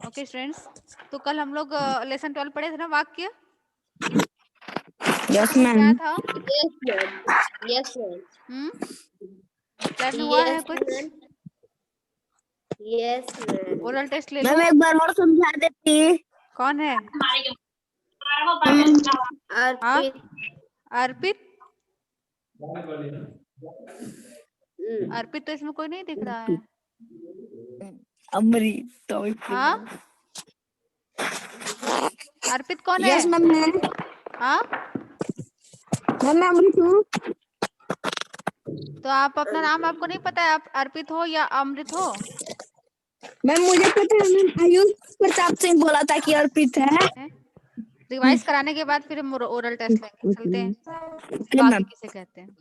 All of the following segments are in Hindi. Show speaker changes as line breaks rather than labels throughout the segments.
ओके स्टूडेंट्स, तो कल हम लोग लेसन 12 पढ़े थे ना वाक्य।
यस
क्या
मैम।
था?
Yes, ma'am. Yes, ma'am.
Class में हुआ है
Yes,
कुछ?
ma'am. Yes, ma'am.
Oral test ले लो।
मैम एक बार और समझा देती।
कौन है?
अर्पित।
अर्पित।
हम्म,
अर्पित तो इसमें कोई नहीं दिख रहा है।
अमृत।
हाँ, अर्पित कौन है?
Yes ma'am.
हाँ,
मैं अमृत हूँ।
तो आप अपना नाम आपको नहीं पता है, आप अर्पित हो या अमृत हो?
मैम मुझे पता है मैम, आयुष प्रताप सिंह बोला था कि अर्पित है।
रिवाइज कराने के बाद फिर हम ओरल टेस्ट लेंगे। चलते हैं,
ओके
वाक्य
मैम।
किसे कहते हैं।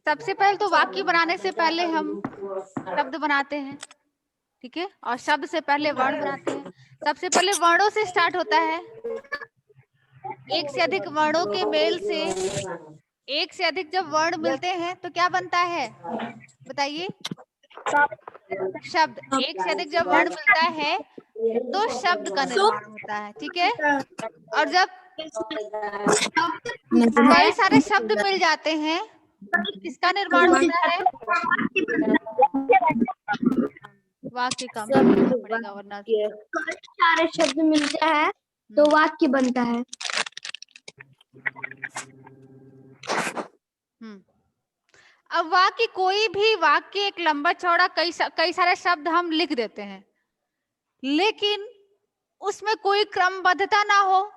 सबसे पहले तो वाक्य बनाने से पहले हम शब्द बनाते हैं, ठीक है, और शब्द से पहले वर्ण बनाते हैं। सबसे पहले वर्णों से स्टार्ट होता है। एक से अधिक वर्णों के मेल से, एक से अधिक जब वर्ण मिलते हैं तो क्या बनता है, बताइए? शब्द। एक से अधिक जब वर्ण मिलता है तो शब्द का निर्माण होता है, ठीक है। और जब कई सारे शब्द मिल जाते हैं तो किसका निर्माण होता है? वाक्य का पड़ेगा, वरना
सारे शब्द मिलते हैं तो वाक्य बनता है।
अब वाक्य, कोई भी वाक्य एक लंबा चौड़ा कई सारे शब्द हम लिख देते हैं, लेकिन उसमें कोई क्रमबद्धता ना हो,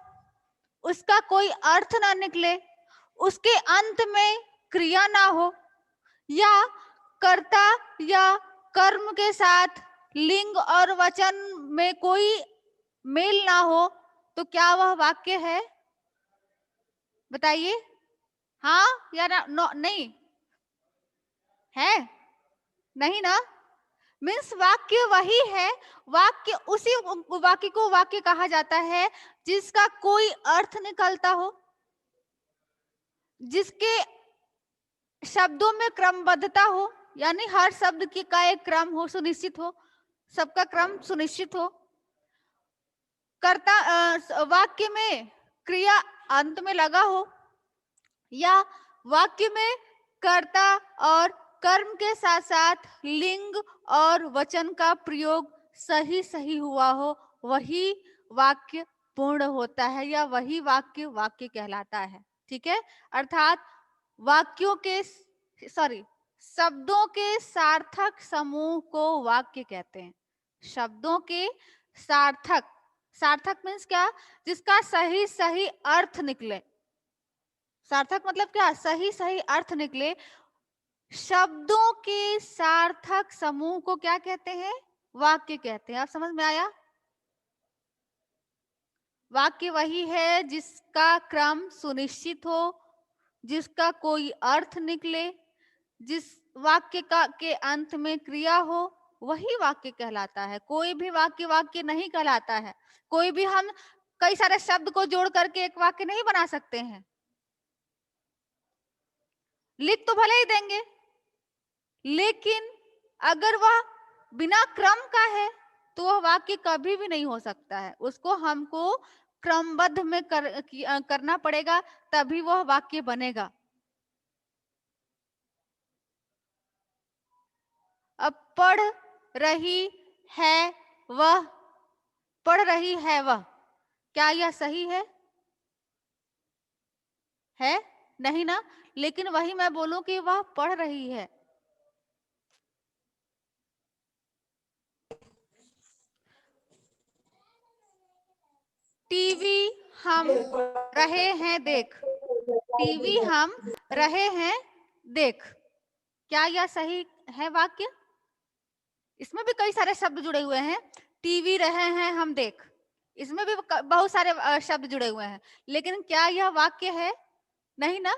उसका कोई अर्थ ना निकले, उसके अंत में क्रिया ना हो, या कर्ता या कर्म के साथ लिंग और वचन में कोई मेल ना हो, तो क्या वह वाक्य है? बताइए, हाँ या ना? नहीं है, नहीं ना। मीन्स वाक्य वही है, वाक्य उसी वाक्य को वाक्य कहा जाता है जिसका कोई अर्थ निकलता हो, जिसके शब्दों में क्रमबद्धता हो, यानी हर शब्द की का एक क्रम हो, सुनिश्चित हो, सबका क्रम सुनिश्चित हो। कर्ता वाक्य में क्रिया अंत में लगा हो, या वाक्य में कर्ता और कर्म के साथ साथ लिंग और वचन का प्रयोग सही सही हुआ हो, वही वाक्य पूर्ण होता है, या वही वाक्य वाक्य कहलाता है, ठीक है। अर्थात वाक्यों के शब्दों के सार्थक समूह को वाक्य कहते हैं। शब्दों के सार्थक, सार्थक मीन्स क्या? जिसका सही सही अर्थ निकले। सार्थक मतलब क्या? सही सही अर्थ निकले। शब्दों के सार्थक समूह को क्या कहते हैं? वाक्य कहते हैं। आप समझ में आया? वाक्य वही है जिसका क्रम सुनिश्चित हो, जिसका कोई अर्थ निकले, जिस वाक्य का के अंत में क्रिया हो, वही वाक्य कहलाता है। कोई भी वाक्य वाक्य नहीं कहलाता है। कोई भी हम कई सारे शब्द को जोड़ करके एक वाक्य नहीं बना सकते हैं। लिख तो भले ही देंगे, लेकिन अगर वह बिना क्रम का है तो वह वाक्य कभी भी नहीं हो सकता है। उसको हमको क्रमबद्ध में करना पड़ेगा, तभी वह वाक्य बनेगा। अब पढ़ रही है वह, पढ़ रही है वह, क्या यह सही है? है नहीं ना। लेकिन वही मैं बोलूं कि वह पढ़ रही है, टीवी हम रहे हैं देख, टीवी हम रहे हैं देख, क्या यह सही है वाक्य? इसमें भी कई सारे शब्द जुड़े हुए हैं। टीवी रहे हैं हम देख, इसमें भी बहुत सारे शब्द जुड़े हुए हैं, लेकिन क्या यह वाक्य है? नहीं ना।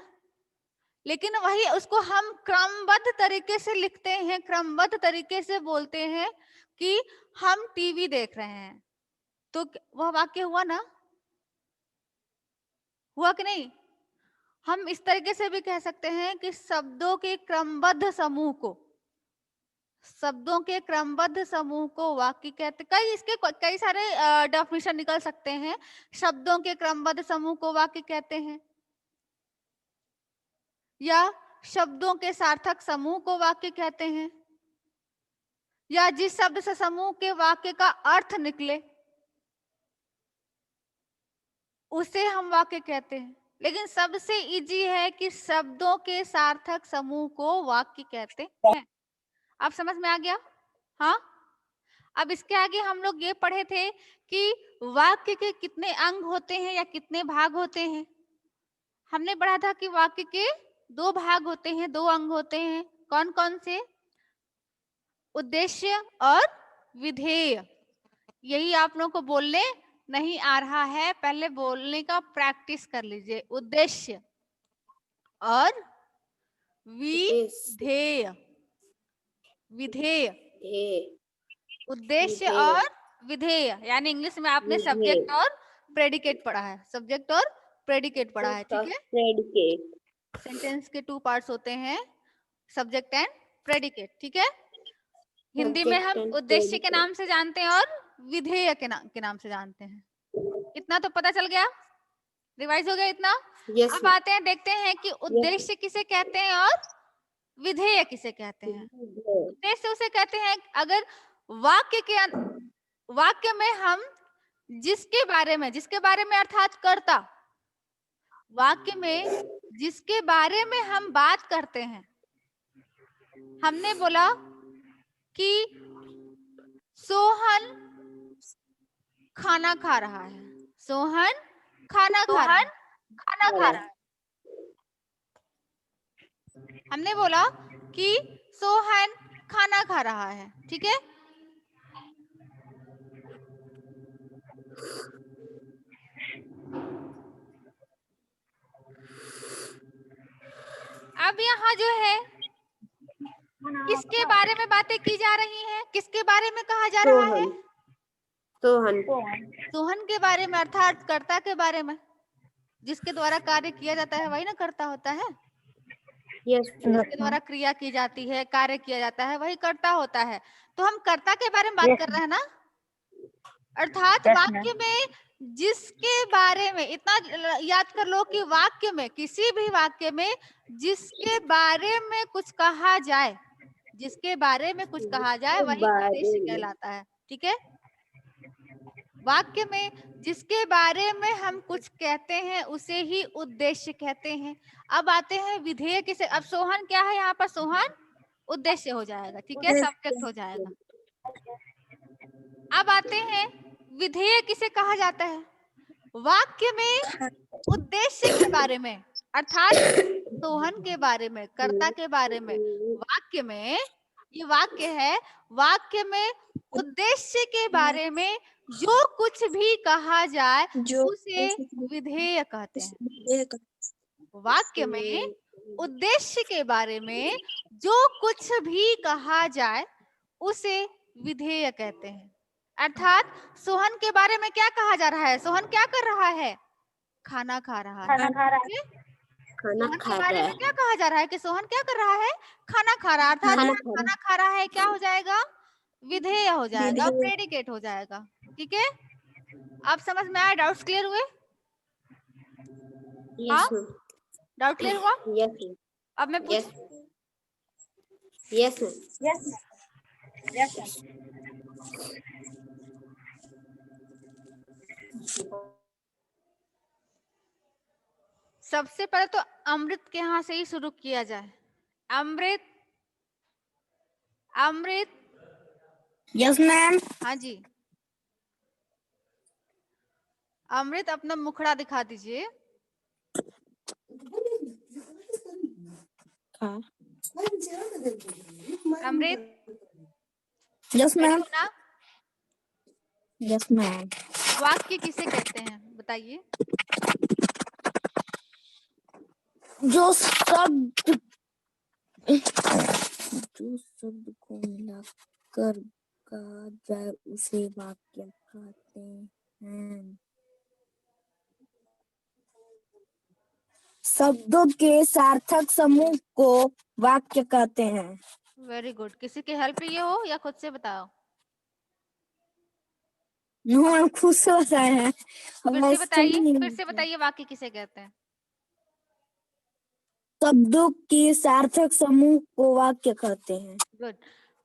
लेकिन वही उसको हम क्रमबद्ध तरीके से लिखते हैं, क्रमबद्ध तरीके से बोलते हैं कि हम टीवी देख रहे हैं, तो वह वाक्य हुआ ना? हुआ कि नहीं? हम इस तरीके से भी कह सकते हैं कि शब्दों के क्रमबद्ध समूह को, शब्दों के क्रमबद्ध समूह को वाक्य कहते। कई सारे डेफिनेशन निकल सकते हैं। शब्दों के क्रमबद्ध समूह को वाक्य कहते हैं, या शब्दों के सार्थक समूह को वाक्य कहते हैं, या जिस शब्द से समूह के वाक्य का अर्थ निकले उसे हम वाक्य कहते हैं। लेकिन सबसे इजी है कि शब्दों के सार्थक समूह को वाक्य कहते हैं। अब समझ में आ गया? हाँ। अब इसके आगे हम लोग ये पढ़े थे कि वाक्य के कितने अंग होते हैं या कितने भाग होते हैं। हमने पढ़ा था कि वाक्य के 2 भाग होते हैं, 2 अंग होते हैं। कौन कौन से? उद्देश्य और विधेय। यही आप लोगों को बोलने नहीं आ रहा है, पहले बोलने का प्रैक्टिस कर लीजिए। उद्देश्य और विधेय। विधेय, उद्देश्य और विधेय, यानी इंग्लिश में आपने सब्जेक्ट और प्रेडिकेट पढ़ा है। सब्जेक्ट और प्रेडिकेट पढ़ा है, ठीक है।
प्रेडिकेट।
सेंटेंस के 2 पार्ट्स होते हैं, सब्जेक्ट एंड प्रेडिकेट, ठीक है। हिंदी में हम उद्देश्य के नाम से जानते हैं और विधेय के नाम से जानते हैं। इतना तो पता चल गया, रिवाइज हो गया इतना। अब आते हैं, देखते हैं कि उद्देश्य किसे कहते हैं और विधेय किसे कहते हैं। उद्देश्य उसे कहते हैं अगर वाक्य में हम जिसके बारे में अर्थात कर्ता, वाक्य में जिसके बारे में हम बात करते हैं। हमने बोला कि सोहन खाना खा रहा है। सोहन खाना खा रहा है। हमने बोला कि सोहन खाना खा रहा है, ठीक है। अब यहाँ जो है किसके बारे में बातें की जा रही हैं, किसके बारे में कहा जा रहा है? सोहन के बारे में, अर्थात कर्ता के बारे में। जिसके द्वारा कार्य किया जाता है वही ना कर्ता होता है। जिसके द्वारा क्रिया की जाती है, कार्य किया जाता है, वही कर्ता होता है। तो हम कर्ता के बारे में बात कर रहे हैं ना। अर्थात वाक्य में जिसके बारे में, इतना याद कर लो कि वाक्य में, किसी भी वाक्य में जिसके बारे में कुछ कहा जाए, जिसके बारे में कुछ कहा जाए वही उद्देश्य कहलाता है, ठीक है। वाक्य में जिसके बारे में हम कुछ कहते हैं उसे ही उद्देश्य कहते हैं। अब आते हैं विधेय किसे। अब सोहन क्या है यहाँ पर? सोहन उद्देश्य हो जाएगा, ठीक है, सब्जेक्ट हो जाएगा। अब आते हैं विधेय किसे कहा जाता है? वाक्य में उद्देश्य के बारे में, अर्थात सोहन के बारे में, कर्ता के बारे में, वाक्य में, ये वाक्य है, वाक्य में उद्देश्य के बारे में जो कुछ भी कहा जाए उसे विधेय कहते हैं। वाक्य में उद्देश्य के बारे में जो कुछ भी कहा जाए उसे विधेय कहते हैं। अर्थात सोहन के बारे में क्या कहा जा रहा है? सोहन क्या कर रहा है? खाना खा रहा है। सोहन के बारे में क्या कहा जा रहा है कि सोहन क्या कर रहा है? खाना खा रहा है। अर्थात खाना खा रहा है क्या हो जाएगा? विधेय हो जाएगा, प्रेडिकेट हो जाएगा, ठीक है। आप समझ में आया? डाउट्स क्लियर हुए? हाँ, डाउट क्लियर हुआ? अब मैं पूछ सबसे पहले तो अमृत के यहाँ से ही शुरू किया जाए। अमृत, अमृत।
Yes ma'am.
हाँ जी, अमृत अपना मुखड़ा दिखा दीजिए। अमृत।
Yes ma'am.
ना,
यस मैम।
वाक्य किसे कहते हैं बताइए?
जो शब्द को मिलाकर कहा जाए उसे वाक्य कहते हैं। शब्दों के सार्थक समूह को वाक्य कहते हैं।
Very good. किसी की हेल्प लिए हो या खुद से बताओ?
हम खुद से बताए हैं।
फिर से बताइए, फिर से बताइए, वाक्य किसे कहते हैं?
शब्दों की सार्थक समूह को वाक्य कहते हैं।
गुड।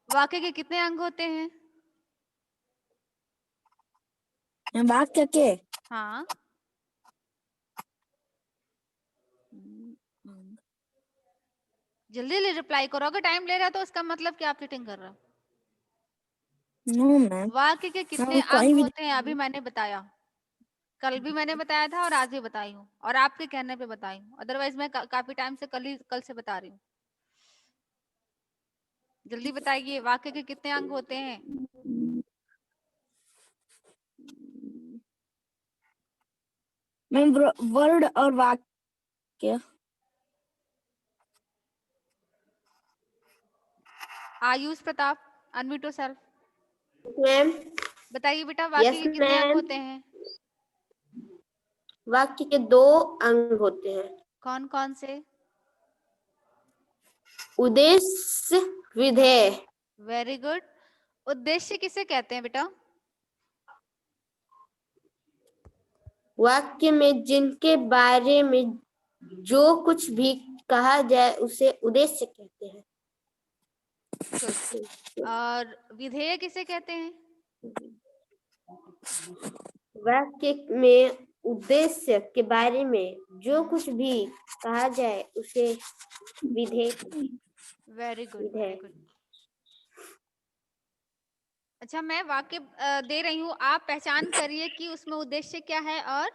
वाक्य के कितने अंग होते हैं?
वाक्य के
हाँ, जल्दी जल्दी रिप्लाई करो। अगर टाइम ले रहा है तो उसका मतलब कि आप चीटिंग कर रहे हो।
No ma'am.
वाक्य के कितने अंग होते हैं अभी मैंने बताया। कल भी मैंने बताया था और आज भी बताई हूँ, और आपके कहने पे बताई हूँ। अदरवाइज मैं काफी टाइम से कल से बता रही हूँ। जल्दी बताइए, वाक्य के कितने अंग होते हैं?
मैम वर्ड और वाक्य।
Ayush Pratap, unmute yourself.
Ma'am.
बताइए बेटा, वाक्य
Yes,
के कितने अंग
ma'am.
होते हैं?
वाक्य के 2 अंग होते हैं।
कौन कौन से?
उद्देश्य, विधेय।
Very good. उद्देश्य किसे कहते हैं बेटा?
वाक्य में जिनके बारे में जो कुछ भी कहा जाए उसे उद्देश्य कहते हैं।
गुड। और विधेय किसे कहते हैं?
वाक्य में उद्देश्य के बारे में जो कुछ भी कहा जाए उसे विधेय।
वेरी गुड,
विधेय।
Very good. अच्छा, मैं वाक्य दे रही हूँ, आप पहचान करिए कि उसमें उद्देश्य क्या है और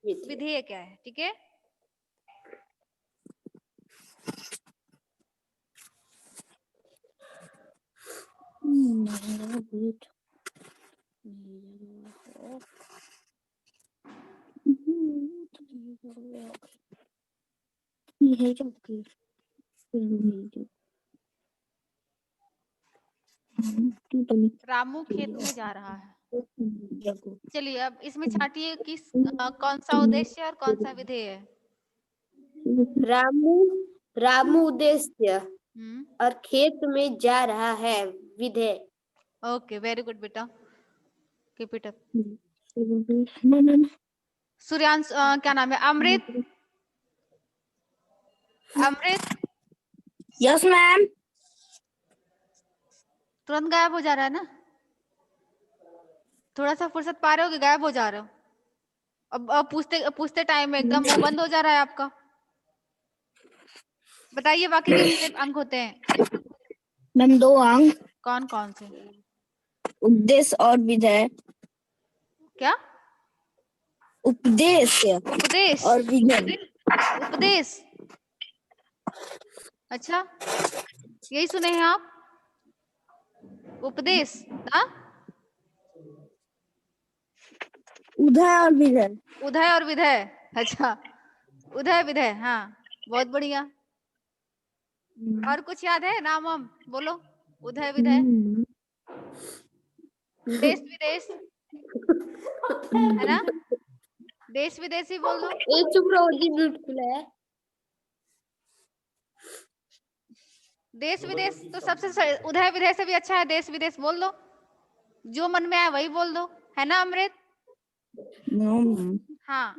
विधेय क्या है। ठीक है? रामू खेत में जा रहा है। चलिए, अब इसमें छाटिए किस कौन सा उद्देश्य और कौन सा विधेय है।
रामू उद्देश्य
हम्म,
और खेत में जा रहा है विधेय।
ओके, वेरी गुड बेटा, कीप इट अप। सूर्यांश, क्या नाम है? अमृत, अमृत
यस मैम।
तुरंत गायब हो जा रहा है ना? थोड़ा सा फुर्सत पा रहे हो कि गायब हो जा रहे हो? अब पूछते पूछते टाइम में एकदम मुंह बंद हो जा रहा है आपका। बताइए, वाक्य के कितने अंग होते हैं?
मैम 2 अंग।
कौन कौन से?
उद्देश्य और विधेय।
क्या?
उपदेश
उपदेश,
और विधेय।
उपदेश। अच्छा, यही सुने हैं आप? उपदेश ना?
उदय और विधेय।
उदय और विधेय। अच्छा, उदय विधेय, हाँ, बहुत बढ़िया। और कुछ याद है? नाम हम बोलो। उदय विधेय, देश विदेश, है ना? देश विदेश ही बोल दो।
चुप रहो जी, बिल्कुल है।
देश विदेश तो सबसे उदय विधेय से भी अच्छा है। देश विदेश बोल दो, जो मन में आए वही बोल दो, है ना अमृत?
No ma'am.
हाँ।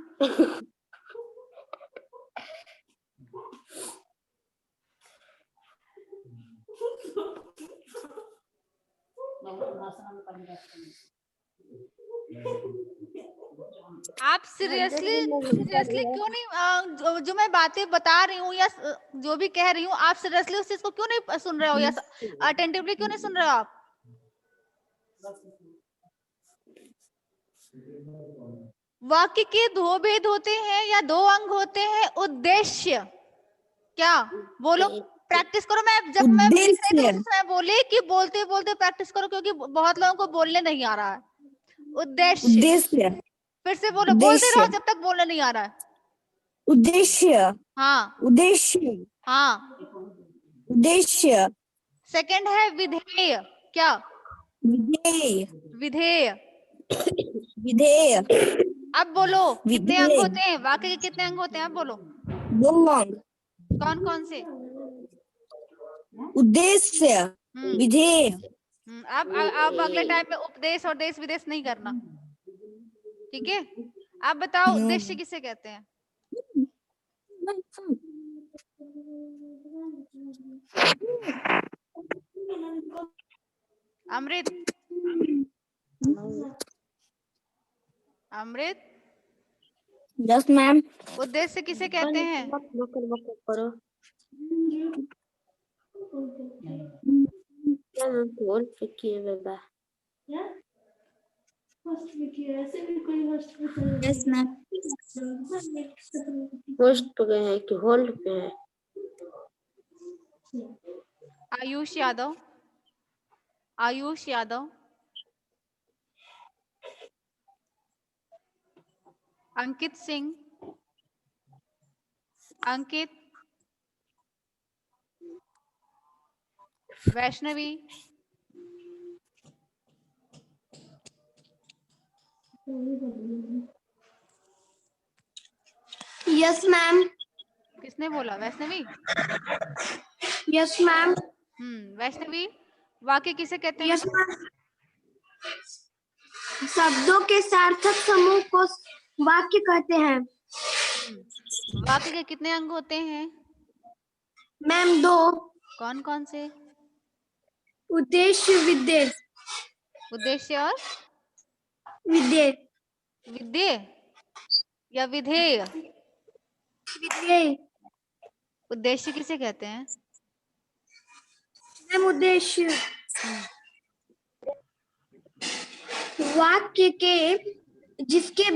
आप सीरियसली क्यों नहीं जो मैं बातें बता रही हूँ या जो भी कह रही हूँ, आप सीरियसली उस चीज को क्यों नहीं सुन रहे हो या अटेंटिवली क्यों नहीं सुन रहे हो आप? वाक्य के 2 भेद होते हैं या 2 अंग होते हैं? उद्देश्य क्या? बोलो, प्रैक्टिस करो। जब मैं लिख रही थी उस समय बोले कि बोलते बोलते प्रैक्टिस करो, क्योंकि बहुत लोगों को बोलने नहीं आ रहा है। उद्देश्य, फिर से बोलो, बोलते रहो जब तक बोलने नहीं आ रहा है।
उद्देश्य।
हाँ,
उद्देश्य।
हाँ।
उद्देश्य।
सेकंड है विधेय। क्या?
विधेय।
विधेय।
विधेय।
अब बोलो, कितने अंग
विधेय।
होते हैं? वाक्य के कितने अंग होते हैं? अब बोलो,
2 अंग।
कौन कौन से?
उद्देश्य, विधेय,
अब अगले टाइम में उपदेश और देश विदेश नहीं करना, ठीक है। आप बताओ उद्देश्य किसे कहते हैं? अमृत, अमृत,
यस मैम।
उद्देश्य किसे कहते हैं?
करो क्या बोल किए बाबा।
Yes ma'am.
होस्ट पे गए हैं कि होल्ड पे है?
आयुष यादव, आयुष यादव, अंकित सिंह, अंकित, वैष्णवी,
यस मैम।
किसने बोला? वैष्णवी।
Yes ma'am.
वैष्णवी, वाक्य किसे कहते हैं?
Yes ma'am. शब्दों के सार्थक समूह को वाक्य कहते हैं।
वाक्य के कितने अंग होते हैं?
मैम 2।
कौन कौन से?
उद्देश्य, विधेय।
उद्देश्य और
विधेय।
विधेय या विधेय?
विधेय।
उद्देश्य किसे कहते हैं?
मैम उद्देश्य वाक्य के जिसके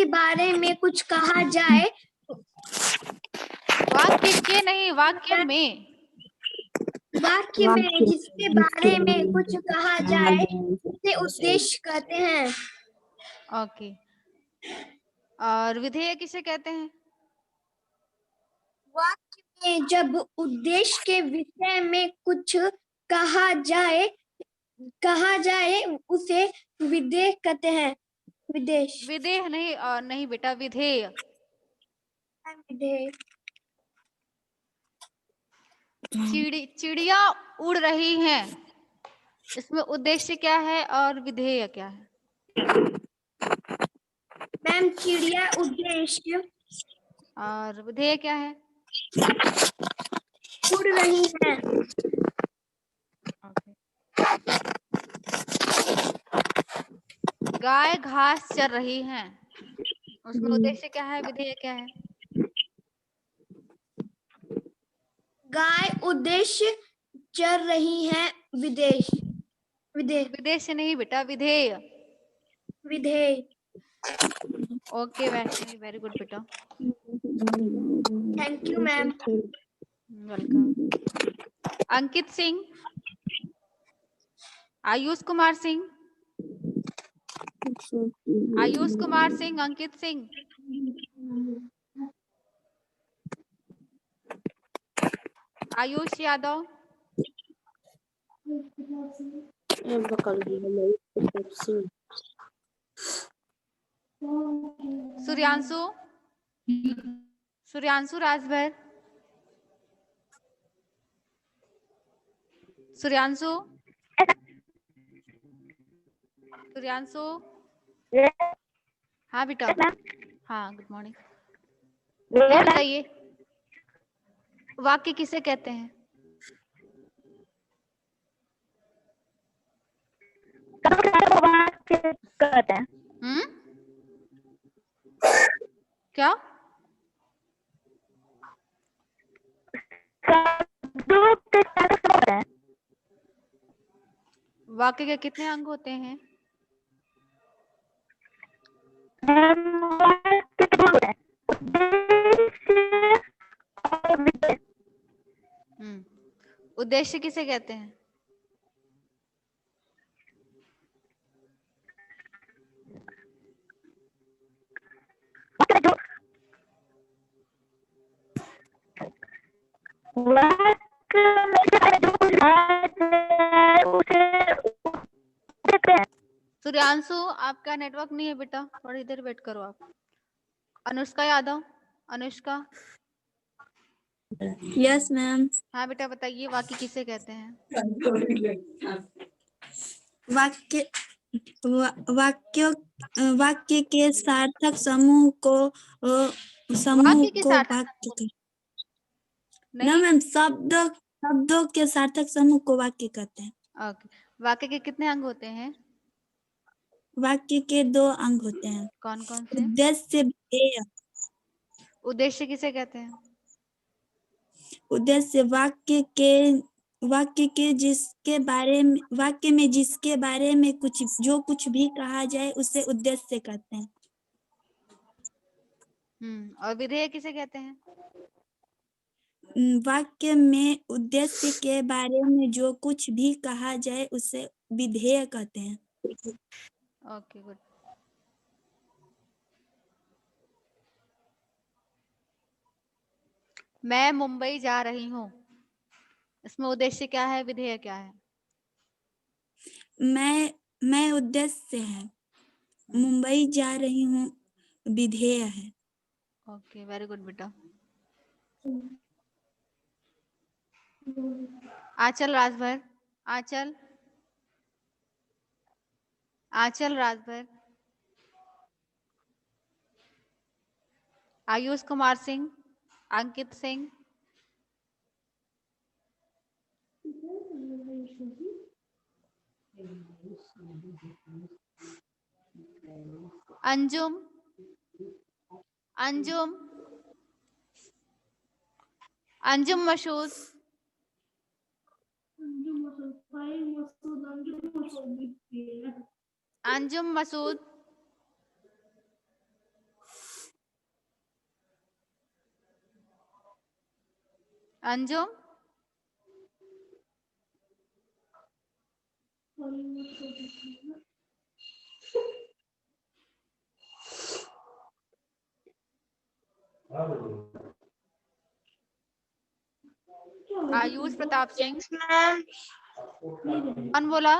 बारे में कुछ कहा जाए।
वाक्य के नहीं, वाक्य में।
वाक्य में जिसके बारे में कुछ कहा जाए उसे उद्देश्य कहते हैं।
ओके। और विधेय किसे कहते हैं?
वाक्य में जब उद्देश्य के विषय में कुछ कहा जाए उसे विधेय कहते हैं। विदेश।
विधेय नहीं, नहीं बेटा, विधेय।
विधेय।
चिड़िया उड़ रही हैं, इसमें उद्देश्य क्या है और विधेय क्या है?
मैम चिड़िया उद्देश्य
और विधेय क्या है?
उड़ रही है।
गाय घास चर रही हैं, उसमें उद्देश्य क्या है, विधेय क्या है?
गाय उद्देश्य चर रही है।
विदेश नहीं बेटा, विधेय।
विधेय।
ओके वैष्णवी, वेरी गुड बेटा।
Thank you ma'am.
Welcome. Ankit Singh, Ayush Kumar Singh, Ayush Kumar Singh, Ankit Singh, Ayush Yadav, Suryanshu, Suryanshu Rajbhar, Suryanshu, Suryanshu. हाँ बेटा। हाँ, गुड मॉर्निंग। ये बताइए वाक्य किसे कहते हैं?
कहते हैं।
क्या? वाक्य के कितने अंग होते हैं? उद्देश्य किसे कहते हैं? सूर्यांशु, आपका नेटवर्क नहीं है बेटा, थोड़ी देर वेट करो आप। Anushka Yadav, Anushka,
yes ma'am.
हाँ बेटा बताइए, वाक्य किसे कहते हैं?
वाक्य वाक्य वाक्य के सार्थक समूह को
वाक्य के सार्थक
वाक्य
समूह?
ना
नहीं।
मैम, शब्दों के सार्थक समूह को वाक्य कहते हैं।
ओके, वाक्य के कितने अंग होते हैं?
वाक्य के 2 अंग होते हैं,
कौन कौन से?
उद्देश्य विधेय।
उद्देश्य किसे कहते हैं?
उद्देश्य वाक्य के जिसके बारे में वाक्य में जिसके बारे में जो कुछ भी कहा जाए उसे उद्देश्य कहते हैं।
और विधेय किसे कहते हैं?
वाक्य में उद्देश्य के बारे में जो कुछ भी कहा जाए उसे विधेय कहते हैं।
Okay good. मैं मुंबई जा रही हूँ, इसमें उद्देश्य क्या है, विधेय क्या है?
मैं उद्देश्य है, मुंबई जा रही हूँ विधेय है।
ओके वेरी गुड बेटा। आंचल राजभर, आंचल राजभर, आयुष कुमार सिंह, अंकित सिंह, अंजुम, अंजुम मसूद, अंजुम मसूद, अंजुम, आयुष प्रताप सिंह। कौन बोला?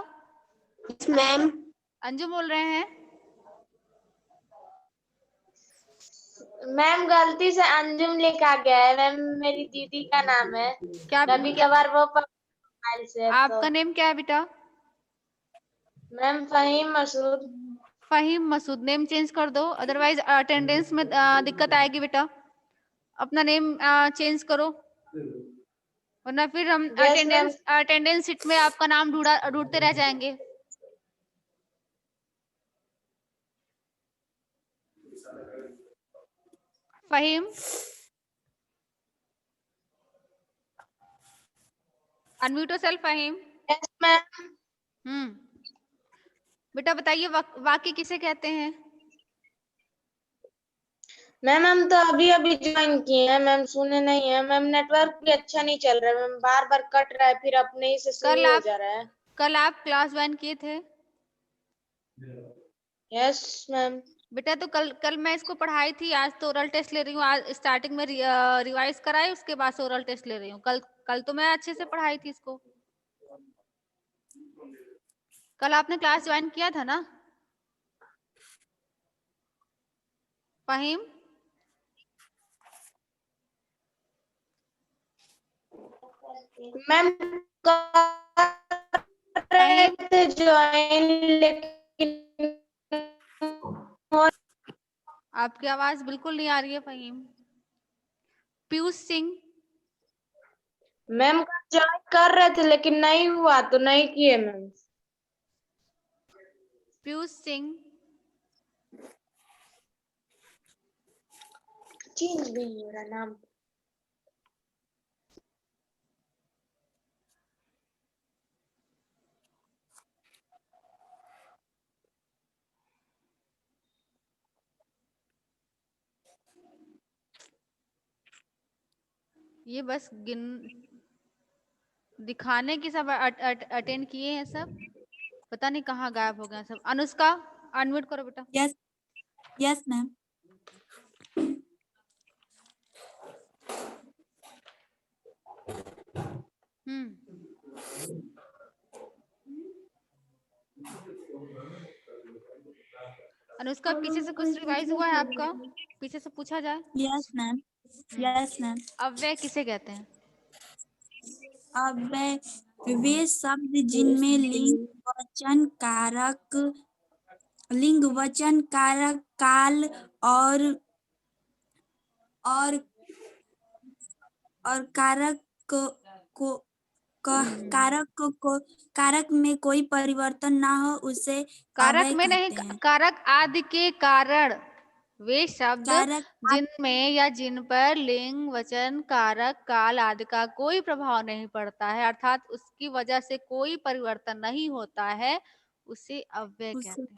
मैम।
अंजुम बोल रहे हैं।
मैम गलती से अंजुम लिखा गया है मैम, मेरी दीदी का नाम है।
क्या
कभी कभार वो मोबाइल से
आपका नेम क्या है बेटा?
Ma'am Fahim Masood.
Fahim Masood. Name change कर दो, अदरवाइज अटेंडेंस में दिक्कत आएगी बेटा। अपना नेम चेंज करो, वरना फिर हम
यस मैम।
अटेंडेंस शीट में आपका नाम ढूंढते रह जाएंगे। Fahim, unmute yourself Fahim.
Yes ma'am.
बेटा बताइए, वाक्य किसे कहते हैं?
मैम हम तो अभी अभी ज्वाइन किए हैं मैम, सुने नहीं है मैम, नेटवर्क भी अच्छा नहीं चल रहा है मैम, बार बार कट रहा है फिर अपने ही से शुरू हो जा रहा है।
कल आप क्लास ज्वाइन किए थे?
Yes ma'am.
बेटा तो कल मैं इसको पढ़ाई थी, आज तो ओरल टेस्ट ले रही हूँ। आज स्टार्टिंग में रिवाइज कराई, उसके बाद से ओरल टेस्ट ले रही हूँ। कल तो मैं अच्छे से पढ़ाई थी इसको। कल आपने क्लास ज्वाइन किया था ना फहीम?
मैम ज्वाइन, लेकिन
आपकी आवाज बिल्कुल नहीं आ रही है फहीम। पीयूष सिंह।
मैम ज्वाइन कर रहे थे लेकिन नहीं हुआ तो नहीं किए मैम।
पीयूष सिंह।
चेंज नहीं हो रहा नाम।
ये बस दिखाने की सब अटेंड किए हैं सब, पता नहीं कहाँ गायब हो गए सब। अनुष्का, अनम्यूट करो बेटा।
Yes yes ma'am.
अनुष्का, पीछे से कुछ रिवाइज हुआ है आपका? पीछे से पूछा जाए।
Yes ma'am. Yes ma'am.
अव्यय किसे कहते हैं?
अव्यय वे शब्द जिनमें लिंग वचन कारक काल और कारक को कारक में कोई परिवर्तन ना हो उसे
कारक
अव्यय
में नहीं,
कहते हैं।
कारक आदि के कारण वे शब्द
कारक
जिनमें या जिन पर लिंग वचन कारक काल आदि का कोई प्रभाव नहीं पड़ता है, अर्थात उसकी वजह से कोई परिवर्तन नहीं होता है, उसे अव्यय
उसे
कहते हैं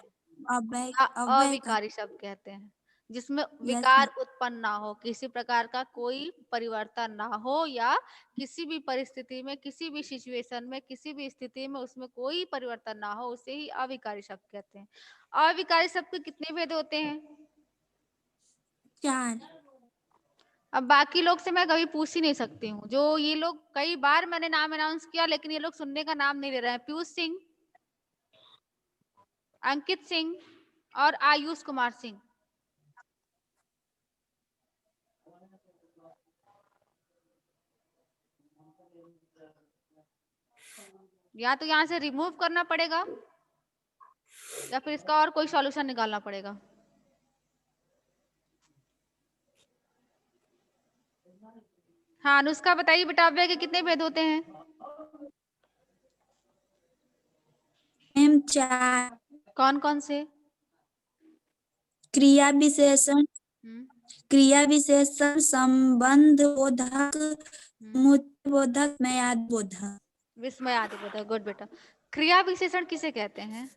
अव्यय
या
अव्यय
अविकारी शब्द कहते हैं, जिसमें
यस
विकार उत्पन्न ना हो, किसी प्रकार का कोई परिवर्तन ना हो, या किसी भी परिस्थिति में, किसी भी सिचुएशन में, किसी भी स्थिति में उसमें कोई परिवर्तन ना हो, उसे ही अविकारी शब्द कहते हैं। अविकारी शब्द के कितने भेद होते हैं?
4।
अब बाकी लोग से मैं कभी पूछ ही नहीं सकती हूँ, जो ये लोग कई बार मैंने नाम अनाउंस किया लेकिन ये लोग सुनने का नाम नहीं ले रहे हैं। पीयूष सिंह, अंकित सिंह और आयुष कुमार सिंह। या तो यहाँ से रिमूव करना पड़ेगा या फिर इसका और कोई सॉल्यूशन निकालना पड़ेगा। हाँ अनुष्का बताइए बेटा, अव्यय के कितने भेद होते हैं?
मैम 4।
कौन कौन से?
क्रिया विशेषण, संबंध बोधक, समुच्चय बोधक, म्याद बोधक।
विस्मयादि बोधक, गुड बेटा। क्रिया विशेषण किसे कहते हैं?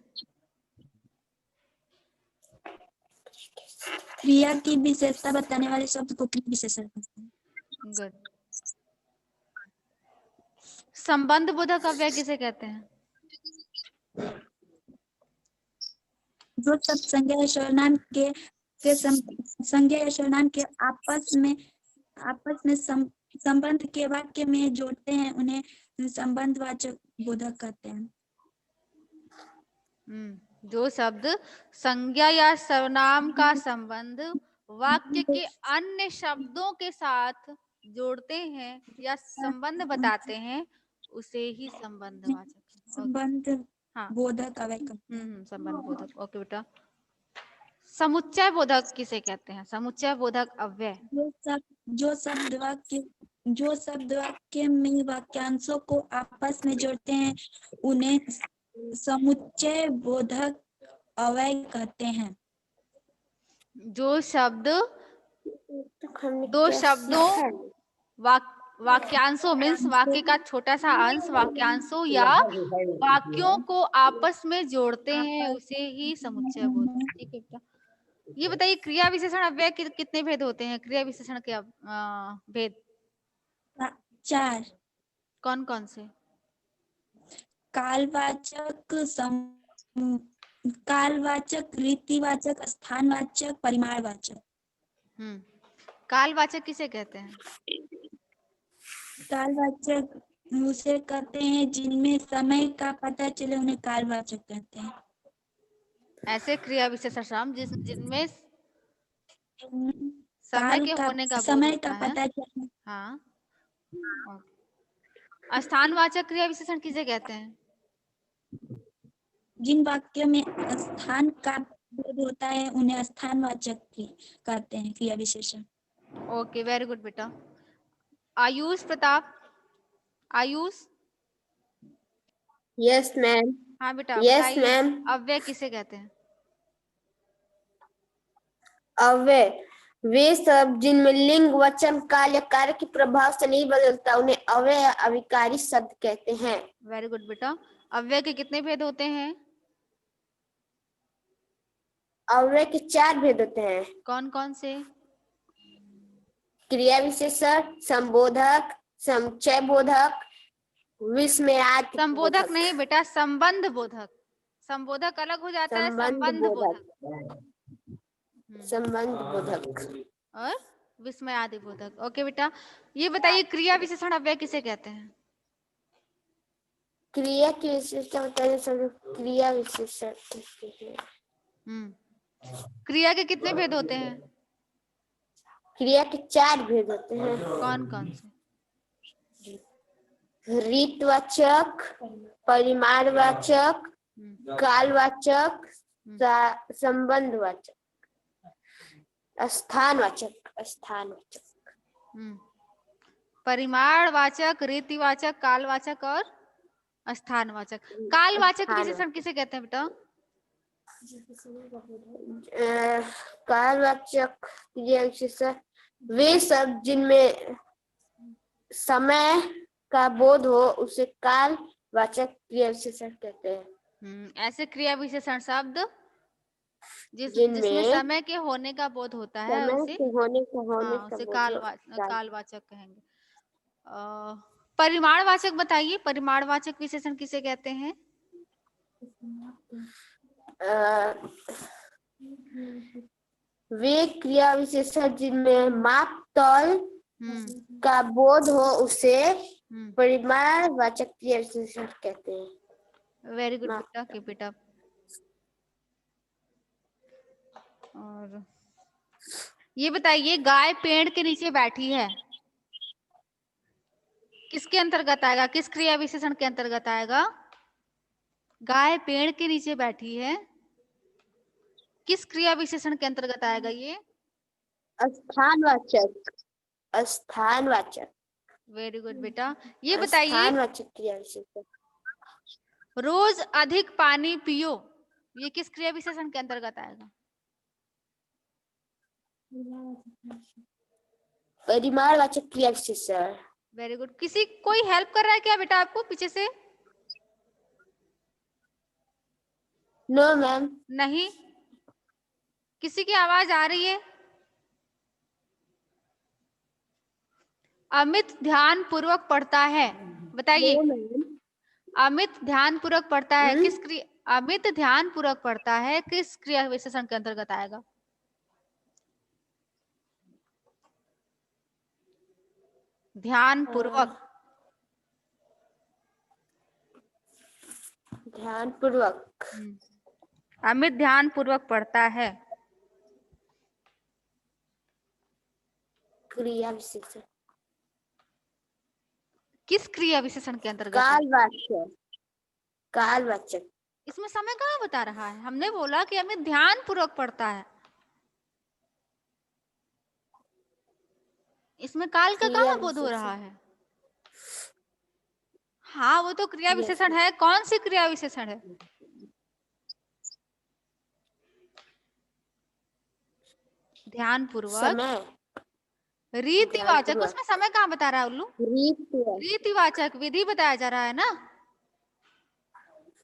क्रिया की विशेषता बताने वाले शब्द को क्रिया विशेषण कहते हैं।
गुड। संबंध बोधक अव्यय किसे कहते हैं?
जो सब संज्ञा या सर्वनाम के संज्ञा या सर्वनाम के आपस में संबंध के वाक्य में जोड़ते हैं उन्हें संबंधवाचक बोधक कहते हैं।
जो शब्द संज्ञा या सर्वनाम का संबंध वाक्य के अन्य शब्दों के साथ जोड़ते हैं या संबंध बताते हैं, उसे ही संबंधवाचक
संबंध
हाँ
बोधक अव्यय कहते हैं।
संबंध बोधक। ओके बेटा। समुच्चय बोधक किसे कहते हैं? समुच्चय बोधक अव्यय
जो शब्द वाक्य में वाक्यांशों को आपस में जोड़ते हैं उन्हें समुच्चय बोधक अव्यय कहते हैं।
जो शब्द दो शब्दों वाक्यांशों मीन्स वाक्य का छोटा सा अंश वाक्यांशों या वाक्यों को आपस में जोड़ते हैं, उसे ही समुच्चय बोधक। ठीक है बेटा। ये बताइए क्रिया विशेषण अव्यय के कितने भेद होते हैं? क्रिया विशेषण के भेद
4।
कौन कौन से?
कालवाचक, रीतिवाचक, स्थानवाचक, परिमाणवाचक।
कालवाचक किसे कहते हैं?
कालवाचक उसे कहते हैं जिनमें समय का पता चले उन्हें कालवाचक कहते हैं।
ऐसे क्रिया विशेषण जिनमें
समय
के होने का
समय का पता चले।
हाँ। स्थानवाचक क्रिया विशेषण किसे कहते हैं?
जिन वाक्यों में स्थान का बोध होता है उन्हें स्थानवाचक कहते हैं क्रिया विशेषण।
ओके वेरी गुड बेटा। आयुष प्रताप, आयुष।
Yes ma'am.
हाँ बेटा
यस मैम।
अव्यय किसे कहते हैं?
अव्यय वे शब्द जिनमें लिंग वचन काल या कार्य के प्रभाव से नहीं बदलता उन्हें अव्यय या अविकारी शब्द कहते हैं।
वेरी गुड बेटा। अव्यय के कितने भेद होते हैं?
अव्यय के 4 भेद होते हैं।
कौन कौन से?
क्रिया विशेषण, संबोधक, समुच्चय बोधक, विस्मयादि
संबोधक नहीं बेटा, संबंध बोधक। संबोधक अलग हो जाता है, संबंध बोधक।
संबंध बोधक
और विस्मयादि बोधक। ओके बेटा। ये बताइए क्रिया विशेषण अव्यय किसे कहते हैं?
क्रिया की विशेषता बताइए सब। क्रिया विशेषण
क्रिया के कितने भेद होते हैं?
क्रिया के 4 भेद होते हैं।
कौन कौन से?
रीतवाचक, परिमाणवाचक,
हम्म,
कालवाचक, संबंधवाचक, स्थानवाचक।
परिमाणवाचक, रीतिवाचक, कालवाचक और स्थानवाचक। कालवाचक विशेषण किसे कहते हैं बेटा?
कालवाचक क्रिया विशेषण वे शब्द जिनमें समय का बोध हो उसे कालवाचक क्रिया विशेषण कहते हैं।
ऐसे क्रिया विशेषण शब्द
जिनमें
जिसमें समय के होने का बोध होता है
समय
उसे
के होने का
उसे
बोध हो,
कालवाचक कहेंगे। परिमाणवाचक बताइए, परिमाणवाचक विशेषण किसे कहते हैं?
वे क्रिया विशेषण जिनमें माप तौल का बोध हो उसे परिमाणवाचक क्रिया विशेषण कहते हैं।
वेरी गुड बेटा, कीप इट अप। और ये बताइए, गाय पेड़ के नीचे बैठी है, किसके अंतर्गत आएगा? किस क्रिया विशेषण के अंतर्गत आएगा? गाय पेड़ के नीचे बैठी है, किस क्रिया विशेषण के अंतर्गत आएगा ये?
स्थानवाचक।
वेरी गुड बेटा। ये बताइए,
स्थानवाचक क्रिया विशेषण।
रोज अधिक पानी पियो, ये किस क्रिया विशेषण के अंतर्गत आएगा?
परिमाणवाचक क्रिया विशेषण।
Very good. किसी कोई हेल्प कर रहा है क्या बेटा आपको पीछे से?
No ma'am.
नहीं, किसी की आवाज आ रही है? अमित ध्यान पूर्वक पढ़ता है, बताइए। अमित ध्यान पूर्वक पढ़ता है, अमित ध्यान पूर्वक पढ़ता है किस क्रिया विशेषण के अंतर्गत आएगा? ध्यान पूर्वक।
ध्यान पूर्वक।
अमित ध्यान पूर्वक पढ़ता है,
क्रिया विशेषण
किस क्रिया विशेषण के अंतर्गत?
कालवाचक। कालवाचक।
इसमें समय कहाँ बता रहा है? हमने बोला कि अमित ध्यान पूर्वक पढ़ता है, इसमें काल का कहाँ बोध हो रहा है? हाँ, वो तो क्रिया विशेषण है। कौन सी क्रिया विशेषण है? ध्यान पूर्वक। रीतिवाचक, उसमें समय कहाँ बता रहा है उल्लू? रीतिवाचक विधि बताया जा रहा है ना।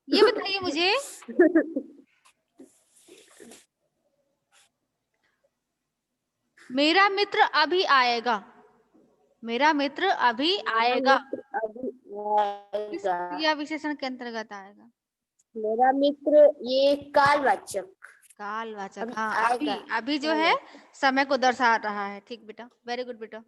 ये बताइए मुझे, मेरा मित्र अभी आएगा, मेरा मित्र अभी आएगा किस क्रिया विशेषण के अंतर्गत आएगा?
मेरा मित्र, ये कालवाचक।
कालवाचक। हाँ, अभी जो है समय को दर्शा रहा है। ठीक बेटा, वेरी गुड बेटा।